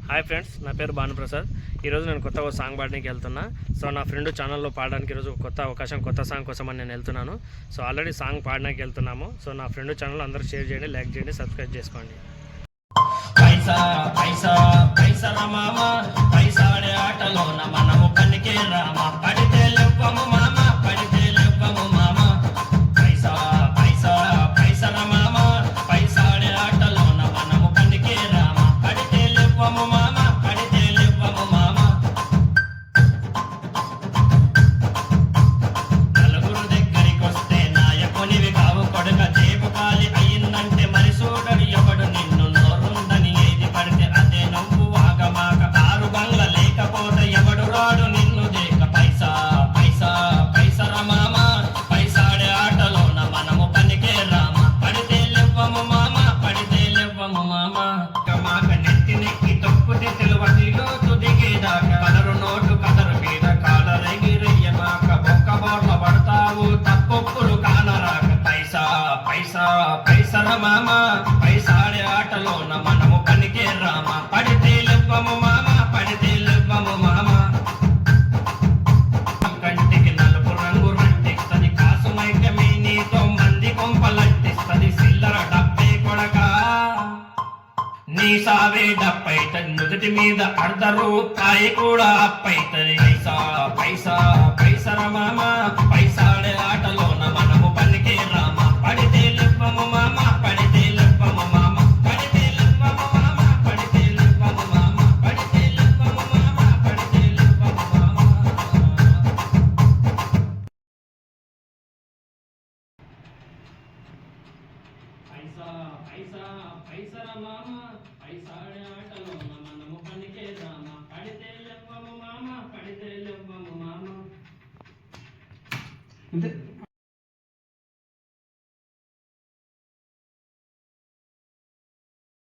Hi friends, నా పేరు భానుప్రసాద్. ఈరోజు నేను కొత్త ఒక సాంగ్ పాడడానికి వెళ్తున్నా. సో నా ఫ్రెండ్ ఛానల్లో పాడడానికి ఈరోజు కొత్త అవకాశం, కొత్త సాంగ్ కోసం అని నేను వెళ్తున్నాను. సో ఆల్రెడీ సాంగ్ పాడడానికి వెళ్తున్నాము. సో నా ఫ్రెండ్ ఛానల్ అందరూ షేర్ చేయండి, లైక్ చేయండి, సబ్స్క్రైబ్ చేసుకోండి. పైసా పైసా పైసా మామ, పైసాడే ఆటలోన మనము పనికి రామ, పడితే లెవ్వము మామ, పడితే లెవ్వము మామ. పైసా పైసా పైసా మామ, పైసాడే ఆటలోన మనము పనికి రామ, పడితే లెవ్వము మామ, పడితే లెవ్వము మామ. నలుగురు దగ్గరికొస్తే నాయకునివి కావు కొడుక, జేబు ఖాళీ అయిందంటే మరి చూడడు ఎవడు నిన్ను. లేకపోతే ఎవడు రాడు నిన్ను దేక. పైసా పైసా పైసా మామ, పైసాడే ఆటలోన మనము పనికే రామ, పడితే లెవ్వము మామ, పడితే లెవ్వము మామ. మాక నెత్తి నెక్కి తొక్కుతే తెలువదిలో తుదిగేదాకా, కలరు నోటు కదరు మీద కాలరెగిరయ్య మాక, బొక్క బోర్ల పడతావు తప్పొప్పులు కానరాక. పైసా పైసా పైసా మామ, పైసాడే ఆటలోన మనము పనికే రామ, పడితే లెవ్వము మామ, పడితే లెవ్వము మామ. కంటికి నలుపు రంగు రంటిస్తది, కాసు మైకమే నీతో మంది కొంపలంటిస్తది. సిల్లర డబ్బే కొడక నీ సావే డప్పైతది, నుదుటి మీద అర్ధ రూపాయి కూడా అప్పైతది. పైసా పైసా పైసా మామ, పైసాడే ఆటలోన మనము పనికి రామ, పడితే లెవ్వము మామ, పడితే లెవ్వము మామ, పడితే లెవ్వము మామ, పడితే లెవ్వము మామ, పడితే లెవ్వము మామ, పడితే లెవ్వము మామ. పైసా పైసా పైసా మామ, పైసాడే ఆటలోన మనము పనికే రామ, పడితే లెవ్వము మామ, పడితే లెవ్వము మామ.